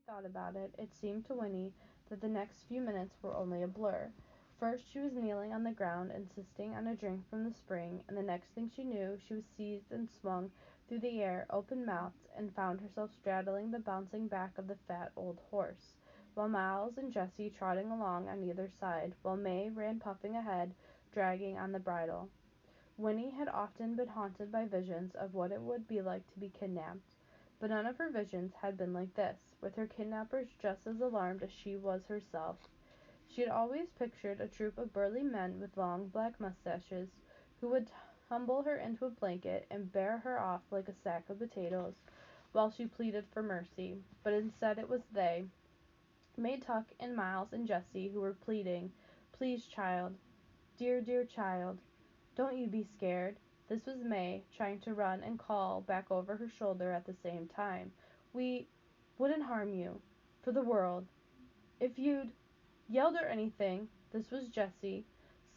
Thought about it, it seemed to Winnie that the next few minutes were only a blur. First she was kneeling on the ground insisting on a drink from the spring, and the next thing she knew she was seized and swung through the air, open-mouthed, and found herself straddling the bouncing back of the fat old horse, while Miles and Jessie trotting along on either side, while May ran puffing ahead, dragging on the bridle. Winnie had often been haunted by visions of what it would be like to be kidnapped, but none of her visions had been like this, with her kidnappers just as alarmed as she was herself. She had always pictured a troop of burly men with long black mustaches, who would tumble her into a blanket and bear her off like a sack of potatoes, while she pleaded for mercy. But instead it was they, May Tuck and Miles and Jessie, who were pleading, "Please, child, dear, dear child, don't you be scared." This was May, trying to run and call back over her shoulder at the same time. "We wouldn't harm you, for the world. If you'd yelled or anything." This was Jessie.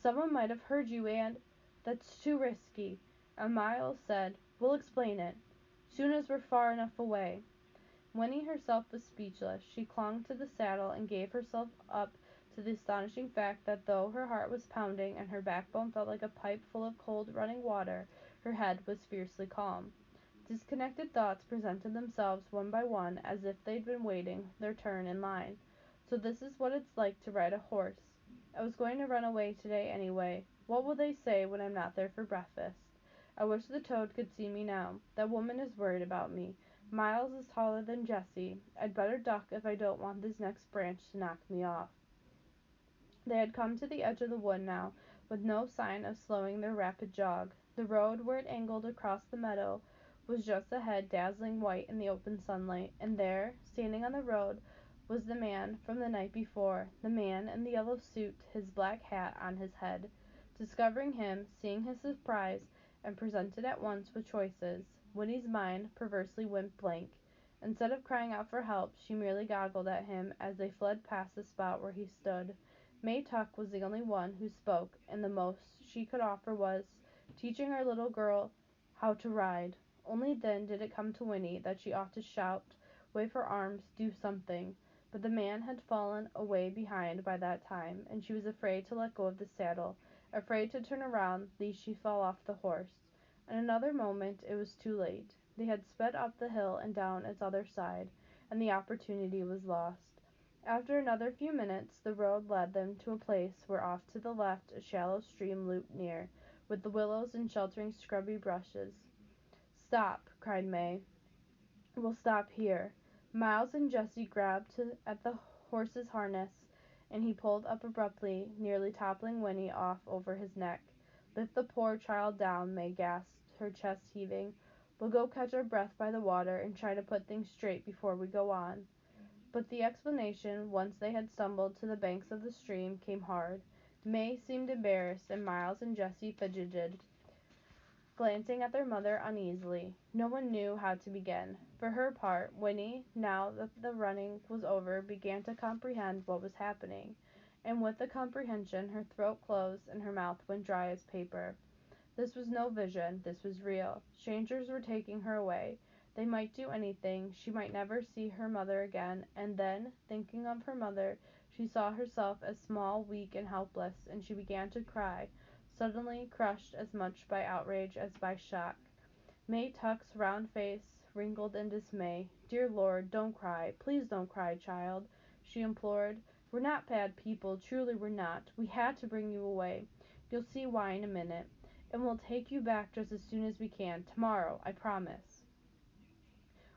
"Someone might have heard you and that's too risky." And Miles said, "We'll explain it, soon as we're far enough away." Winnie herself was speechless. She clung to the saddle and gave herself up to the astonishing fact that though her heart was pounding and her backbone felt like a pipe full of cold running water, her head was fiercely calm. Disconnected thoughts presented themselves one by one as if they'd been waiting their turn in line. "So this is what it's like to ride a horse. I was going to run away today anyway. What will they say when I'm not there for breakfast? I wish the toad could see me now. That woman is worried about me. Miles is taller than Jessie. I'd better duck if I don't want this next branch to knock me off." They had come to the edge of the wood now, with no sign of slowing their rapid jog. The road, where it angled across the meadow, was just ahead, dazzling white in the open sunlight, and there, standing on the road, was the man from the night before, the man in the yellow suit, his black hat on his head. Discovering him, seeing his surprise, and presented at once with choices, Winnie's mind perversely went blank. Instead of crying out for help, she merely goggled at him as they fled past the spot where he stood. May Tuck was the only one who spoke, and the most she could offer was, "Teaching our little girl how to ride." Only then did it come to Winnie that she ought to shout, wave her arms, do something. But the man had fallen away behind by that time, and she was afraid to let go of the saddle, afraid to turn around lest she fall off the horse. In another moment it was too late. They had sped up the hill and down its other side, and the opportunity was lost. After another few minutes the road led them to a place where off to the left a shallow stream looped near, with the willows and sheltering scrubby bushes. "Stop!" cried May. "We'll stop here." Miles and Jessie grabbed at the horse's harness, and he pulled up abruptly, nearly toppling Winnie off over his neck. "Lift the poor child down," May gasped, her chest heaving. "We'll go catch our breath by the water and try to put things straight before we go on." But the explanation, once they had stumbled to the banks of the stream, came hard. May seemed embarrassed, and Miles and Jessie fidgeted, glancing at their mother uneasily. No one knew how to begin. For her part, Winnie, now that the running was over, began to comprehend what was happening, and with the comprehension her throat closed and her mouth went dry as paper. This was no vision, this was real. Strangers were taking her away. They might do anything, she might never see her mother again, and then, thinking of her mother, she saw herself as small, weak, and helpless, and she began to cry, suddenly crushed as much by outrage as by shock. May Tuck's round face wrinkled in dismay. "Dear Lord, don't cry. Please don't cry, child," she implored. "We're not bad people, truly we're not. We had to bring you away. You'll see why in a minute. And we'll take you back just as soon as we can. Tomorrow, I promise."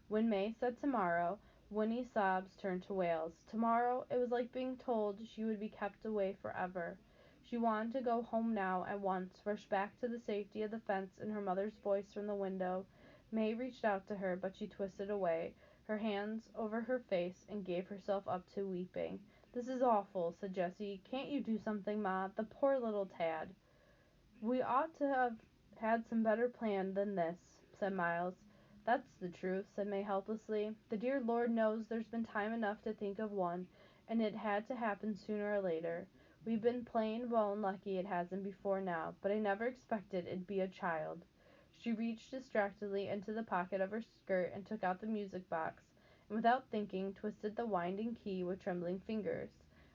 When May said tomorrow, Winnie's sobs turned to wails. Tomorrow, it was like being told she would be kept away forever. She wanted to go home now at once, rush back to the safety of the fence and her mother's voice from the window. May reached out to her, but she twisted away, her hands over her face, and gave herself up to weeping. "This is awful," said Jessie. "Can't you do something, Ma? The poor little tad." "We ought to have had some better plan than this," said Miles. "That's the truth," said May helplessly. "The dear Lord knows there's been time enough to think of one, and it had to happen sooner or later. We've been plain bone lucky it hasn't before now, but I never expected it'd be a child." She reached distractedly into the pocket of her skirt and took out the music box, and without thinking twisted the winding key with trembling fingers.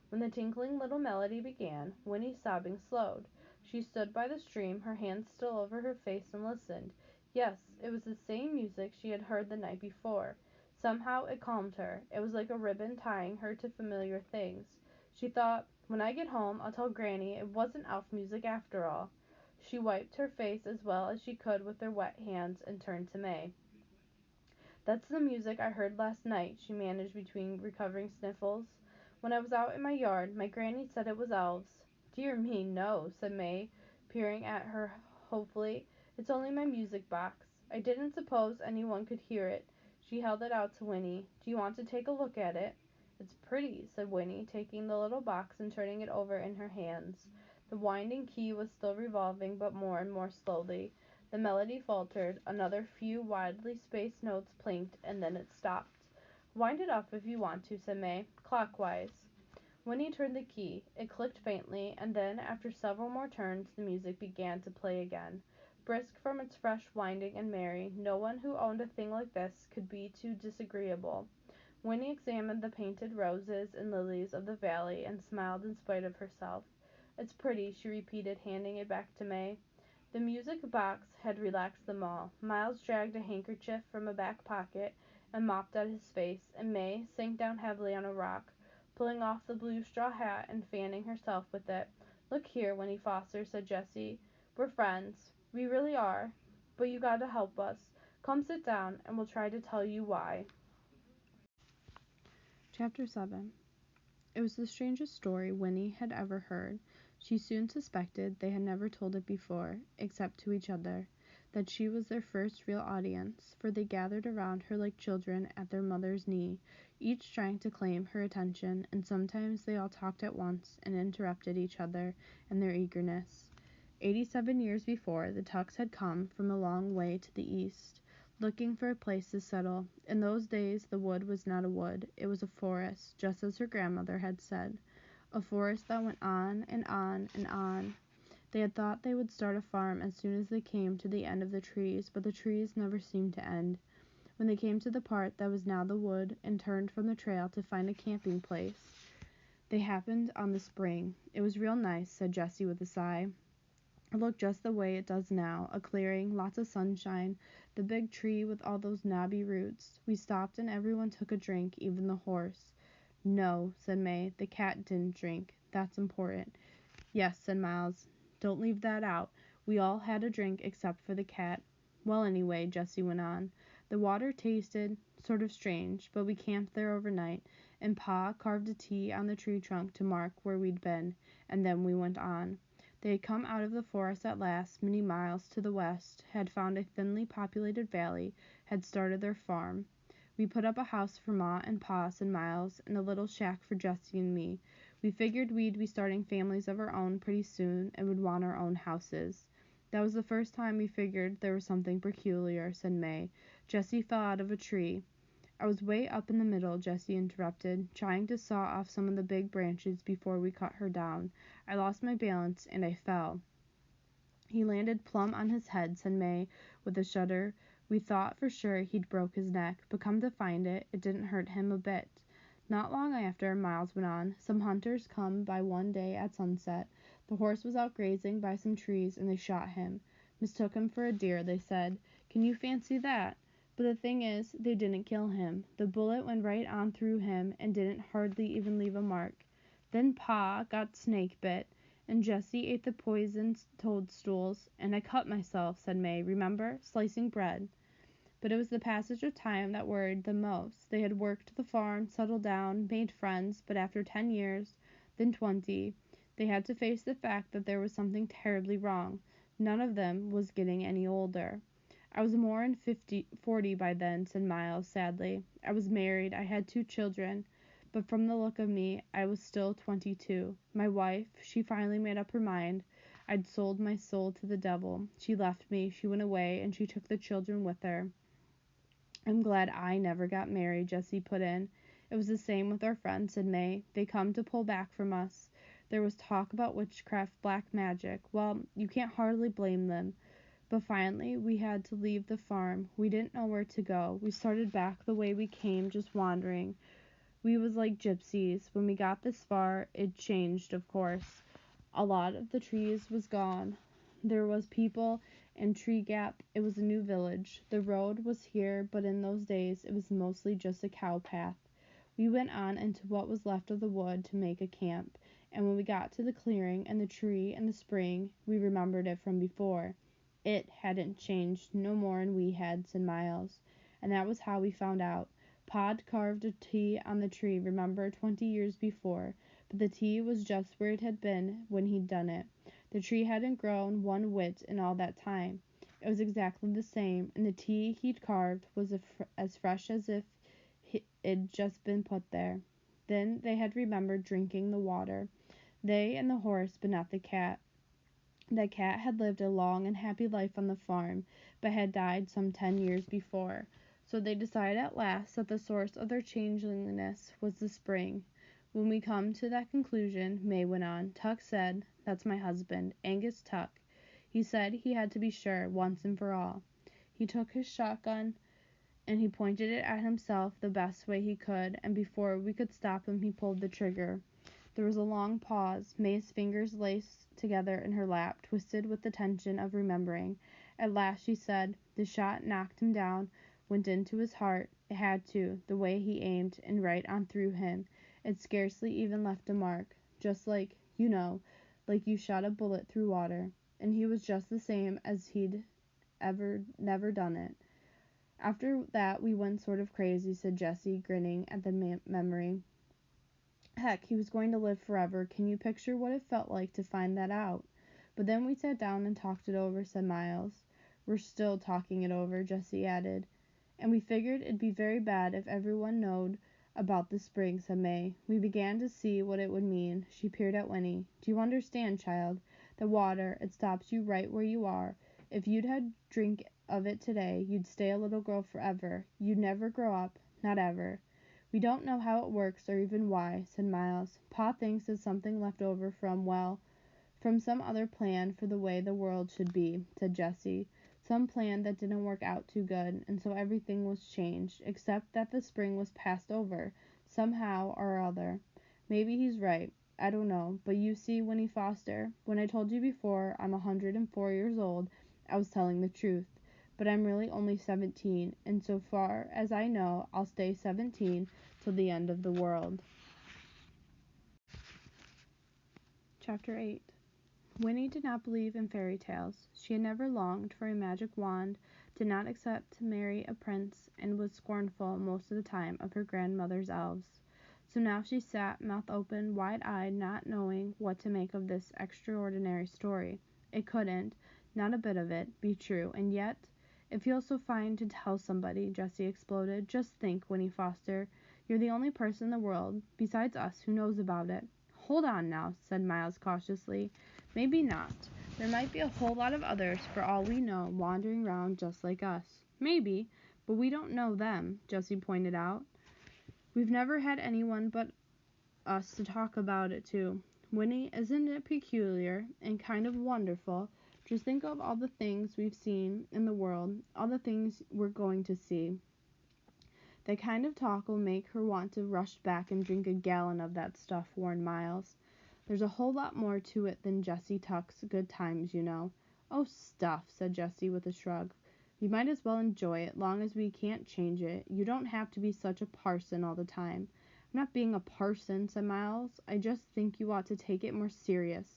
When the tinkling little melody began, Winnie's sobbing slowed. She stood by the stream, her hands still over her face, and listened. Yes, it was the same music she had heard the night before. Somehow it calmed her. It was like a ribbon tying her to familiar things. She thought, when I get home, I'll tell Granny it wasn't elf music after all. She wiped her face as well as she could with her wet hands and turned to May. "That's the music I heard last night," she managed between recovering sniffles. "When I was out in my yard, my granny said it was elves." "Dear me, no," said May, peering at her hopefully. "It's only my music box. I didn't suppose anyone could hear it." She held it out to Winnie. "Do you want to take a look at it?" "It's pretty," said Winnie, taking the little box and turning it over in her hands. The winding key was still revolving, but more and more slowly. The melody faltered, another few widely spaced notes planked, and then it stopped. "Wind it up if you want to," said May, "clockwise." Winnie turned the key. It clicked faintly, and then, after several more turns, the music began to play again. Brisk from its fresh winding and merry, no one who owned a thing like this could be too disagreeable. Winnie examined the painted roses and lilies of the valley and smiled in spite of herself. "It's pretty," she repeated, handing it back to May. The music box had relaxed them all. Miles dragged a handkerchief from a back pocket and mopped at his face, and May sank down heavily on a rock, pulling off the blue straw hat and fanning herself with it. "Look here, Winnie Foster," said Jessie. "We're friends. We really are. But you gotta help us. Come sit down, and we'll try to tell you why." Chapter 7. It was the strangest story Winnie had ever heard. She soon suspected they had never told it before, except to each other, that she was their first real audience, for they gathered around her like children at their mother's knee, each trying to claim her attention, and sometimes they all talked at once and interrupted each other in their eagerness. 87 years before, the Tucks had come from a long way to the east, looking for a place to settle. In those days the wood was not a wood, it was a forest, just as her grandmother had said. A forest that went on and on and on. They had thought they would start a farm as soon as they came to the end of the trees, but the trees never seemed to end. When they came to the part that was now the wood, and turned from the trail to find a camping place, they happened on the spring. "It was real nice," said Jessie with a sigh. "It looked just the way it does now, a clearing, lots of sunshine, the big tree with all those knobby roots. We stopped and everyone took a drink, even the horse." "No," said May, "the cat didn't drink. That's important." "Yes," said Miles, "don't leave that out. We all had a drink except for the cat." "Well, anyway," Jessie went on, "the water tasted sort of strange, but we camped there overnight, and Pa carved a T on the tree trunk to mark where we'd been, and then we went on." They had come out of the forest at last, many miles to the west, had found a thinly populated valley, had started their farm. "We put up a house for Ma and Pa," said Miles, "and a little shack for Jessie and me. We figured we'd be starting families of our own pretty soon, and would want our own houses." "That was the first time we figured there was something peculiar," said May. "Jessie fell out of a tree." "I was way up in the middle," Jessie interrupted, "trying to saw off some of the big branches before we cut her down. I lost my balance, and I fell." "He landed plumb on his head," said May, with a shudder. "We thought for sure he'd broke his neck, but come to find it didn't hurt him a bit." "Not long after," Miles went on, "some hunters come by one day at sunset. The horse was out grazing by some trees, and they shot him. Mistook him for a deer, they said. Can you fancy that? But the thing is, they didn't kill him. The bullet went right on through him, and didn't hardly even leave a mark. Then Pa got snake bit, and Jessie ate the poisoned toadstools, and I cut myself," said May. "Remember? Slicing bread." But it was the passage of time that worried them most. They had worked the farm, settled down, made friends, but after 10 years, then 20, they had to face the fact that there was something terribly wrong. None of them was getting any older. "I was more'n 40 by then," said Miles, sadly. "I was married, I had 2 children, but from the look of me, I was still 22. My wife, she finally made up her mind. I'd sold my soul to the devil. She left me, she went away, and she took the children with her." "I'm glad I never got married," Jessie put in. "It was the same with our friends," said May. "They come to pull back from us. There was talk about witchcraft, black magic. Well, you can't hardly blame them. But finally, we had to leave the farm. We didn't know where to go. We started back the way we came, just wandering. We was like gypsies. When we got this far, it changed, of course. A lot of the trees was gone. There was people and tree gap. It was a new village. The road was here, but in those days it was mostly just a cow path. We went on into what was left of the wood to make a camp, and when we got to the clearing and the tree and the spring, we remembered it from before. It hadn't changed no more'n we had, said Miles, and that was how we found out. Pod carved a T on the tree, remember, 20 years before, but the T was just where it had been when he'd done it. The tree hadn't grown one whit in all that time. It was exactly the same, and the T he'd carved was as fresh as if it'd just been put there. Then they had remembered drinking the water. They and the horse, but not the cat. The cat had lived a long and happy life on the farm, but had died some 10 years before. So they decided at last that the source of their changeliness was the spring. When we come to that conclusion, May went on, Tuck said, that's my husband, Angus Tuck. He said he had to be sure, once and for all. He took his shotgun and he pointed it at himself the best way he could, and before we could stop him he pulled the trigger. There was a long pause. May's fingers laced together in her lap, twisted with the tension of remembering. At last she said, the shot knocked him down, went into his heart. It had to, the way he aimed, and right on through him. It scarcely even left a mark. Just like, like you shot a bullet through water. And he was just the same as he'd never done it. After that we went sort of crazy, said Jessie, grinning at the memory. Heck, he was going to live forever. Can you picture what it felt like to find that out? But then we sat down and talked it over, said Miles. We're still talking it over, Jessie added. And we figured it'd be very bad if everyone knowed about the spring, said May. We began to see what it would mean. She peered at Winnie. Do you understand, child? The water, it stops you right where you are. If you'd had drink of it today, you'd stay a little girl forever. You'd never grow up. Not ever. We don't know how it works or even why, said Miles. Pa thinks it's something left over from some other plan for the way the world should be, said Jessie. Some plan that didn't work out too good, and so everything was changed, except that the spring was passed over, somehow or other. Maybe he's right. I don't know. But you see, Winnie Foster, when I told you before I'm 104 years old, I was telling the truth. But I'm really only 17, and so far as I know, I'll stay 17 till the end of the world. Chapter 8. Winnie did not believe in fairy tales. She had never longed for a magic wand, did not expect to marry a prince, and was scornful most of the time of her grandmother's elves. So now she sat, mouth open, wide-eyed, not knowing what to make of this extraordinary story. It couldn't, not a bit of it, be true, and yet it feels so fine to tell somebody, Jessie exploded. Just think, Winnie Foster, you're the only person in the world, besides us, who knows about it. Hold on now, said Miles cautiously. Maybe not. There might be a whole lot of others, for all we know, wandering around just like us. Maybe, but we don't know them, Jessie pointed out. We've never had anyone but us to talk about it to. Winnie, isn't it peculiar and kind of wonderful? Just think of all the things we've seen in the world, all the things we're going to see. That kind of talk will make her want to rush back and drink a gallon of that stuff, warned Miles. There's a whole lot more to it than Jessie Tuck's good times, you know. Oh, stuff, said Jessie with a shrug. We might as well enjoy it, long as we can't change it. You don't have to be such a parson all the time. I'm not being a parson, said Miles. I just think you ought to take it more serious.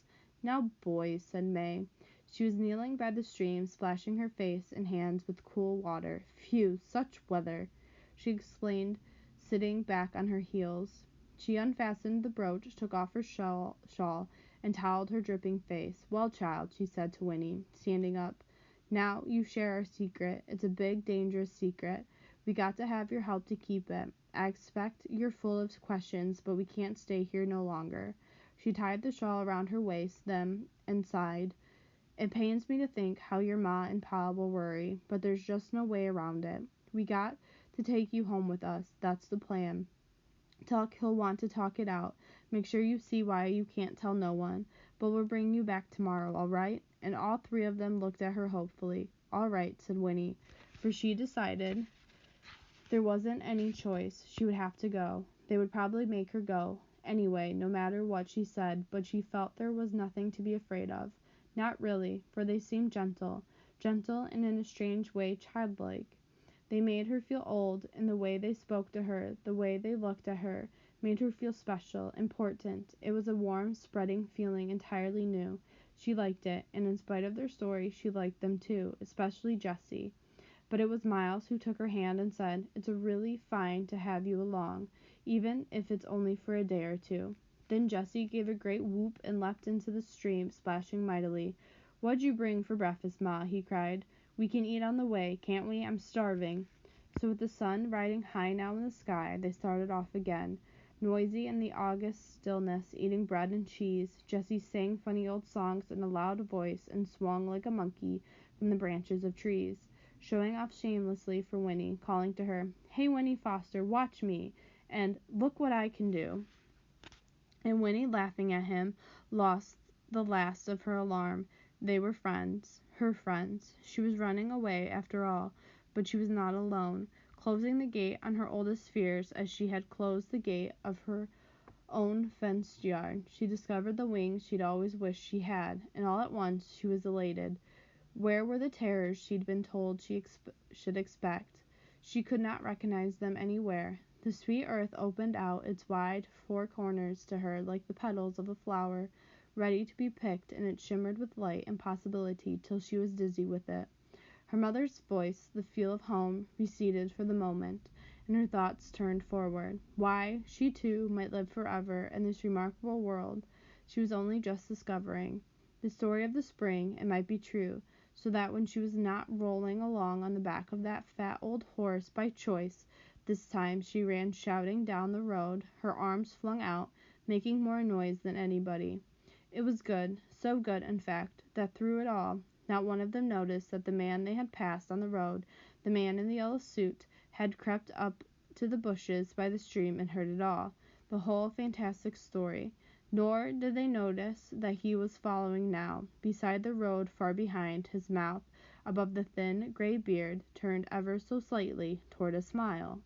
Now, boys, said May. She was kneeling by the stream, splashing her face and hands with cool water. Phew, such weather, she explained, sitting back on her heels. She unfastened the brooch, took off her shawl, and toweled her dripping face. Well, child, she said to Winnie, standing up, now you share our secret. It's a big, dangerous secret. We got to have your help to keep it. I expect you're full of questions, but we can't stay here no longer. She tied the shawl around her waist, then, and sighed. It pains me to think how your ma and pa will worry, but there's just no way around it. We got to take you home with us. That's the plan. Tuck, he'll want to talk it out. Make sure you see why you can't tell no one. but we'll bring you back tomorrow, all right?" And all three of them looked at her hopefully. "All right," said Winnie, for she decided there wasn't any choice. She would have to go. They would probably make her go anyway, no matter what she said, but she felt there was nothing to be afraid of. Not really, for they seemed gentle and in a strange way childlike. They made her feel old, and the way they spoke to her, the way they looked at her, made her feel special, important. It was a warm, spreading feeling, entirely new. She liked it, and in spite of their story, she liked them too, especially Jessie. But it was Miles who took her hand and said, "It's really fine to have you along, even if it's only for a day or two." Then Jessie gave a great whoop and leapt into the stream, splashing mightily. "What'd you bring for breakfast, Ma?" he cried. "We can eat on the way, can't we? I'm starving." So with the sun riding high now in the sky, they started off again, noisy in the August stillness, eating bread and cheese. Jessie sang funny old songs in a loud voice and swung like a monkey from the branches of trees, showing off shamelessly for Winnie, calling to her, "Hey, Winnie Foster, watch me," and "Look what I can do." And Winnie, laughing at him, lost the last of her alarm. They were friends, her friends. She was running away after all, but she was not alone. Closing the gate on her oldest fears as she had closed the gate of her own fenced yard, she discovered the wings she'd always wished she had, and all at once she was elated. Where were the terrors she'd been told she should expect? She could not recognize them anywhere. The sweet earth opened out its wide four corners to her like the petals of a flower, ready to be picked, and it shimmered with light and possibility till she was dizzy with it. Her mother's voice, the feel of home, receded for the moment, and her thoughts turned forward. Why, she too might live forever in this remarkable world she was only just discovering. The story of the spring, it might be true, so that when she was not rolling along on the back of that fat old horse by choice, this time she ran shouting down the road, her arms flung out, making more noise than anybody. It was good, so good, in fact, that through it all, not one of them noticed that the man they had passed on the road, the man in the yellow suit, had crept up to the bushes by the stream and heard it all, the whole fantastic story. Nor did they notice that he was following now, beside the road far behind, his mouth, above the thin, gray beard, turned ever so slightly toward a smile.